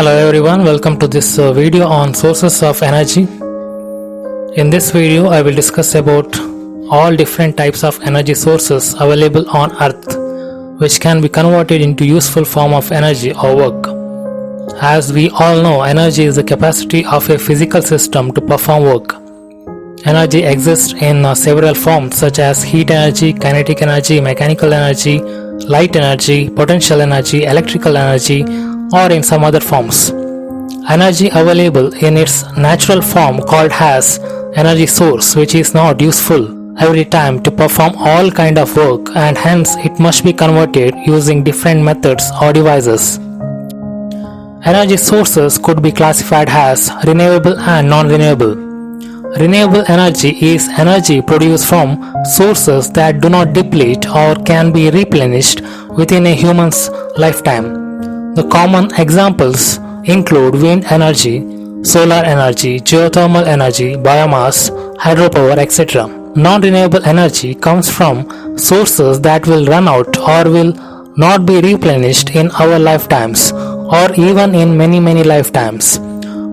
Hello everyone, welcome to this video on sources of energy. In this video I will discuss about all different types of energy sources available on earth which can be converted into useful form of energy or work. As we all know, energy is the capacity of a physical system to perform work. Energy exists in several forms such as heat energy, kinetic energy, mechanical energy, light energy, potential energy, electrical energy, or in some other forms. Energy available in its natural form called as energy source, which is not useful every time to perform all kind of work, and hence it must be converted using different methods or devices. Energy sources could be classified as renewable and non-renewable. Renewable energy is energy produced from sources that do not deplete or can be replenished within a human's lifetime. The common examples include wind energy, solar energy, geothermal energy, biomass, hydropower, etc. Non-renewable energy comes from sources that will run out or will not be replenished in our lifetimes or even in many lifetimes.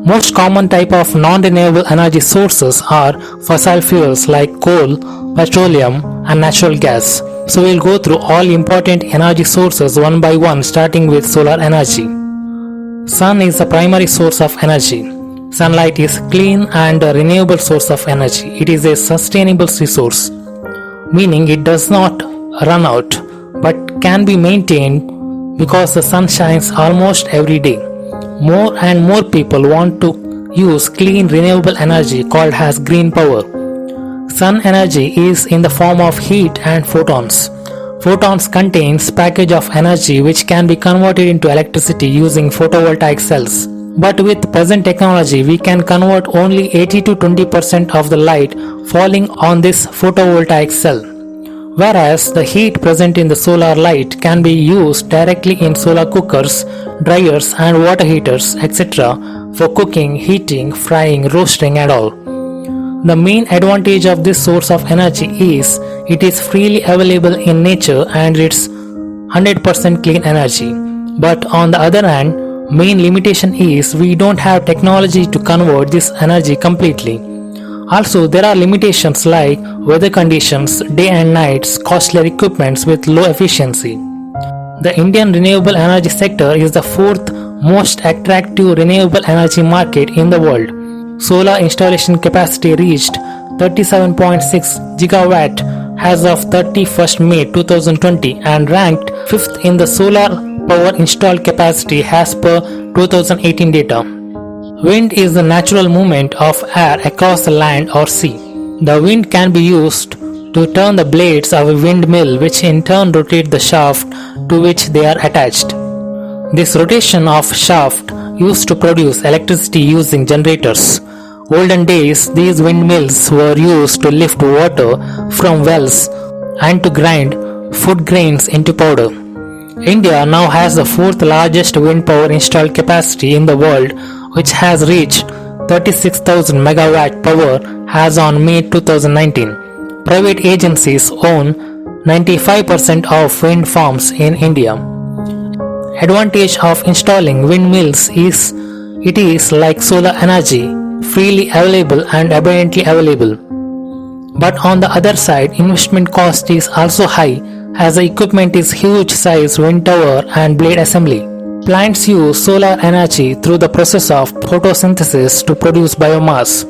Most common type of non-renewable energy sources are fossil fuels like coal, petroleum, and natural gas. So we'll go through all important energy sources one by one, starting with solar energy. Sun is the primary source of energy. Sunlight is clean and a renewable source of energy. It is a sustainable resource, meaning it does not run out but can be maintained because the sun shines almost every day. More and more people want to use clean renewable energy called as green power. Sun energy is in the form of heat and photons. Photons contains package of energy which can be converted into electricity using photovoltaic cells. But with present technology, we can convert only 80 to 20% of the light falling on this photovoltaic cell. Whereas the heat present in the solar light can be used directly in solar cookers, dryers and water heaters, etc. for cooking, heating, frying, roasting and all. The main advantage of this source of energy is it is freely available in nature and it's 100% clean energy. But on the other hand, main limitation is we don't have technology to convert this energy completely. Also, there are limitations like weather conditions, day and nights, costly equipments with low efficiency. The Indian renewable energy sector is the fourth most attractive renewable energy market in the world. Solar installation capacity reached 37.6 gigawatt as of 31st May 2020 and ranked 5th in the solar power installed capacity as per 2018 data. Wind is the natural movement of air across the land or sea. The wind can be used to turn the blades of a windmill, which in turn rotate the shaft to which they are attached. This rotation of shaft used to produce electricity using generators. Olden days, these windmills were used to lift water from wells and to grind food grains into powder. India now has the fourth largest wind power installed capacity in the world, which has reached 36,000 megawatt power as on May 2019. Private agencies own 95% of wind farms in India. Advantage of installing windmills is it is like solar energy, freely available and abundantly available. But on the other side, investment cost is also high as the equipment is huge size wind tower and blade assembly. Plants use solar energy through the process of photosynthesis to produce biomass.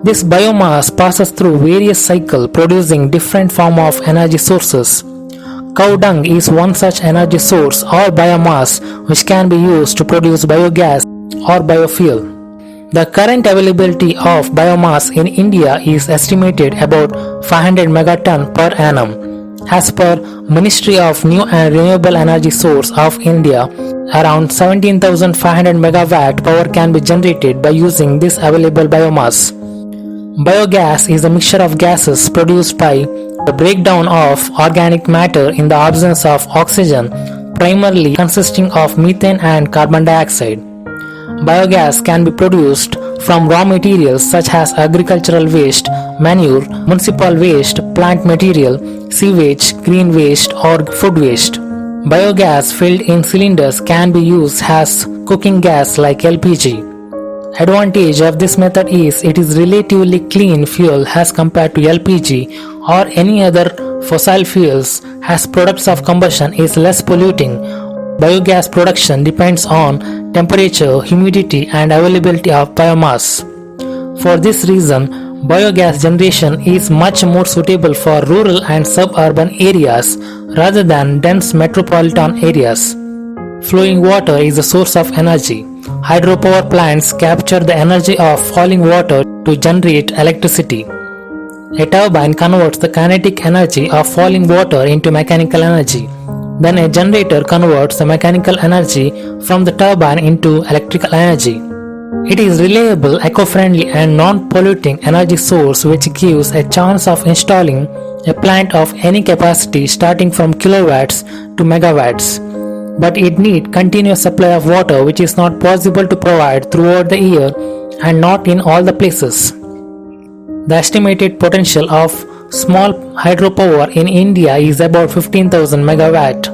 This biomass passes through various cycles producing different form of energy sources. Cow dung is one such energy source or biomass which can be used to produce biogas or biofuel. The current availability of biomass in India is estimated about 500 megaton per annum. As per Ministry of New and Renewable Energy Source of India, around 17,500 megawatt power can be generated by using this available biomass. Biogas is a mixture of gases produced by the breakdown of organic matter in the absence of oxygen, primarily consisting of methane and carbon dioxide. Biogas can be produced from raw materials such as agricultural waste, manure, municipal waste, plant material, sewage, green waste or food waste. Biogas filled in cylinders can be used as cooking gas like LPG. Advantage of this method is it is relatively clean fuel as compared to LPG or any other fossil fuels, as products of combustion is less polluting. Biogas production depends on temperature, humidity and availability of biomass. For this reason, biogas generation is much more suitable for rural and suburban areas rather than dense metropolitan areas. Flowing water is a source of energy. Hydropower plants capture the energy of falling water to generate electricity. A turbine converts the kinetic energy of falling water into mechanical energy. Then a generator converts the mechanical energy from the turbine into electrical energy. It is reliable, eco-friendly and non-polluting energy source which gives a chance of installing a plant of any capacity starting from kilowatts to megawatts. But it needs continuous supply of water which is not possible to provide throughout the year and not in all the places. The estimated potential of small hydropower in India is about 15,000 megawatt.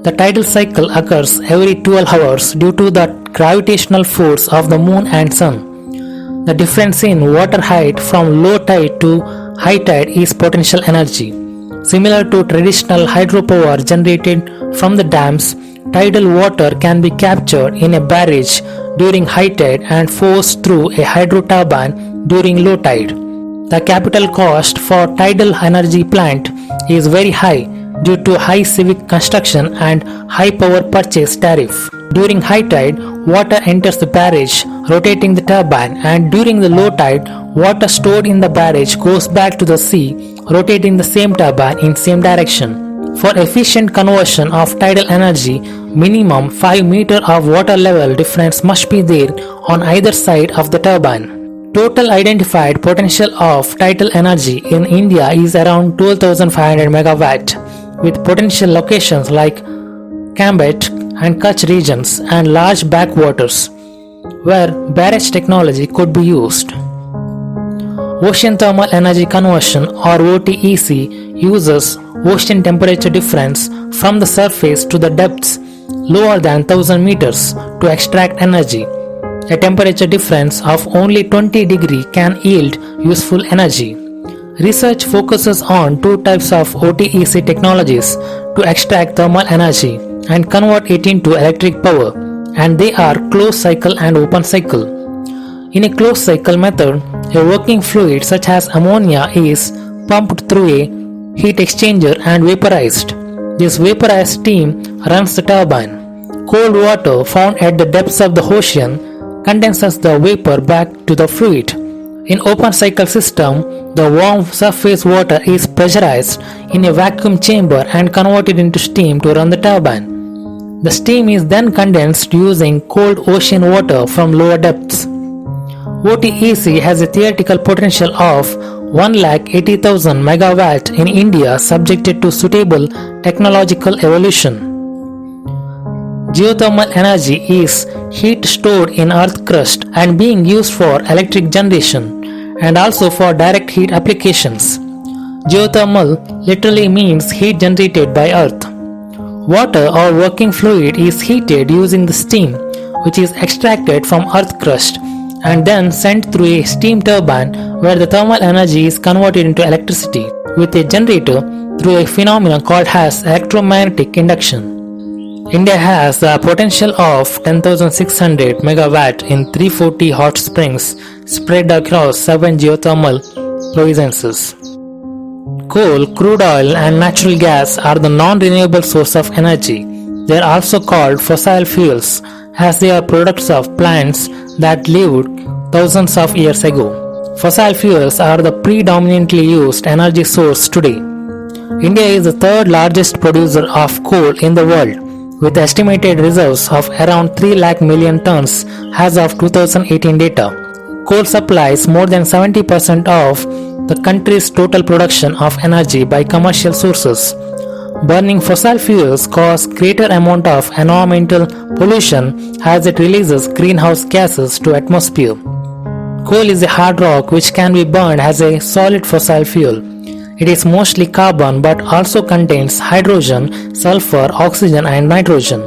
The tidal cycle occurs every 12 hours due to the gravitational force of the moon and sun. The difference in water height from low tide to high tide is potential energy. Similar to traditional hydropower generated from the dams, tidal water can be captured in a barrage during high tide and forced through a hydro turbine during low tide. The capital cost for tidal energy plant is very high due to high civil construction and high power purchase tariff. During high tide, water enters the barrage, rotating the turbine, and during the low tide, water stored in the barrage goes back to the sea, rotating the same turbine in same direction. For efficient conversion of tidal energy, minimum 5 meter of water level difference must be there on either side of the turbine. Total identified potential of tidal energy in India is around 12,500 megawatt, with potential locations like Cambet and Kutch regions and large backwaters, where barrage technology could be used. Ocean thermal energy conversion or OTEC uses ocean temperature difference from the surface to the depths lower than 1000 meters to extract energy. A temperature difference of only 20 degrees can yield useful energy. Research focuses on two types of OTEC technologies to extract thermal energy and convert it into electric power, and they are closed cycle and open cycle. In a closed cycle method, a working fluid such as ammonia is pumped through a heat exchanger and vaporized. This vaporized steam runs the turbine. Cold water found at the depths of the ocean condenses the vapor back to the fluid. In open cycle system, the warm surface water is pressurized in a vacuum chamber and converted into steam to run the turbine. The steam is then condensed using cold ocean water from lower depths. OTEC has a theoretical potential of 1,80,000 megawatt in India, subjected to suitable technological evolution. Geothermal energy is heat stored in earth crust and being used for electric generation and also for direct heat applications. Geothermal literally means heat generated by earth. Water or working fluid is heated using the steam which is extracted from earth crust and then sent through a steam turbine where the thermal energy is converted into electricity with a generator through a phenomenon called as electromagnetic induction. India has the potential of 10,600 megawatt in 340 hot springs spread across 7 geothermal provinces. Coal, crude oil and natural gas are the non-renewable source of energy. They are also called fossil fuels as they are products of plants that lived thousands of years ago. Fossil fuels are the predominantly used energy source today. India is the third largest producer of coal in the world, with estimated reserves of around 3 lakh million tons as of 2018 data. Coal supplies more than 70% of the country's total production of energy by commercial sources. Burning fossil fuels causes greater amount of environmental pollution as it releases greenhouse gases to atmosphere. Coal is a hard rock which can be burned as a solid fossil fuel. It is mostly carbon but also contains hydrogen, sulfur, oxygen and nitrogen.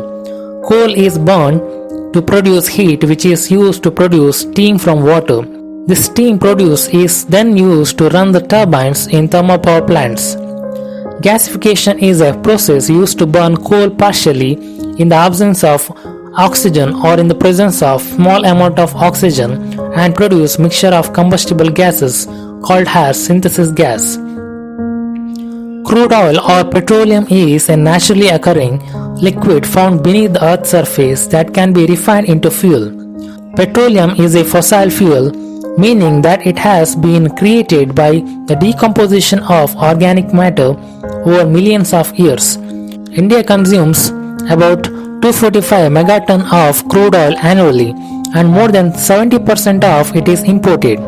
Coal is burned to produce heat, which is used to produce steam from water. This steam produced is then used to run the turbines in thermal power plants. Gasification is a process used to burn coal partially in the absence of oxygen or in the presence of small amount of oxygen and produce mixture of combustible gases called as synthesis gas. Crude oil or petroleum is a naturally occurring liquid found beneath the earth's surface that can be refined into fuel. Petroleum is a fossil fuel, meaning that it has been created by the decomposition of organic matter over millions of years. India consumes about 245 megaton of crude oil annually, and more than 70% of it is imported.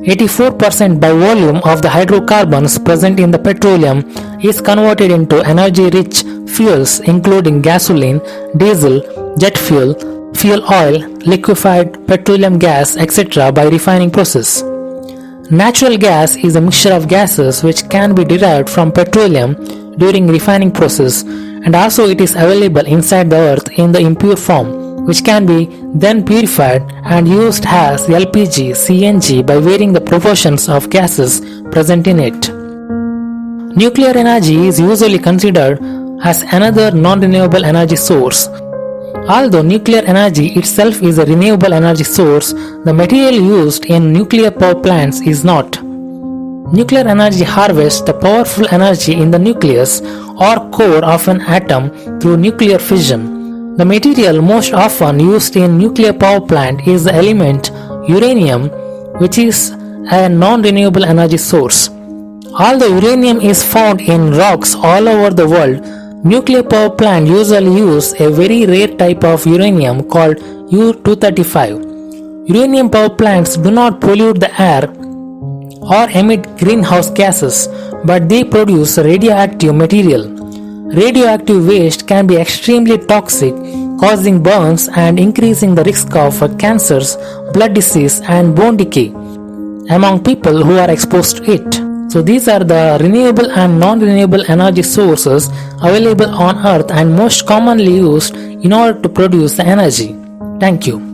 84% by volume of the hydrocarbons present in the petroleum is converted into energy-rich fuels including gasoline, diesel, jet fuel, fuel oil, liquefied petroleum gas, etc. by refining process. Natural gas is a mixture of gases which can be derived from petroleum during refining process, and also it is available inside the earth in the impure form, which can be then purified and used as LPG, CNG by varying the proportions of gases present in it. Nuclear energy is usually considered as another non-renewable energy source. Although nuclear energy itself is a renewable energy source, the material used in nuclear power plants is not. Nuclear energy harvests the powerful energy in the nucleus or core of an atom through nuclear fission. The material most often used in nuclear power plant is the element uranium, which is a non-renewable energy source. Although uranium is found in rocks all over the world, nuclear power plant usually use a very rare type of uranium called U-235. Uranium power plants do not pollute the air or emit greenhouse gases, but they produce radioactive material. Radioactive waste can be extremely toxic, causing burns and increasing the risk of cancers, blood disease and bone decay among people who are exposed to it. So these are the renewable and non-renewable energy sources available on Earth and most commonly used in order to produce the energy. Thank you.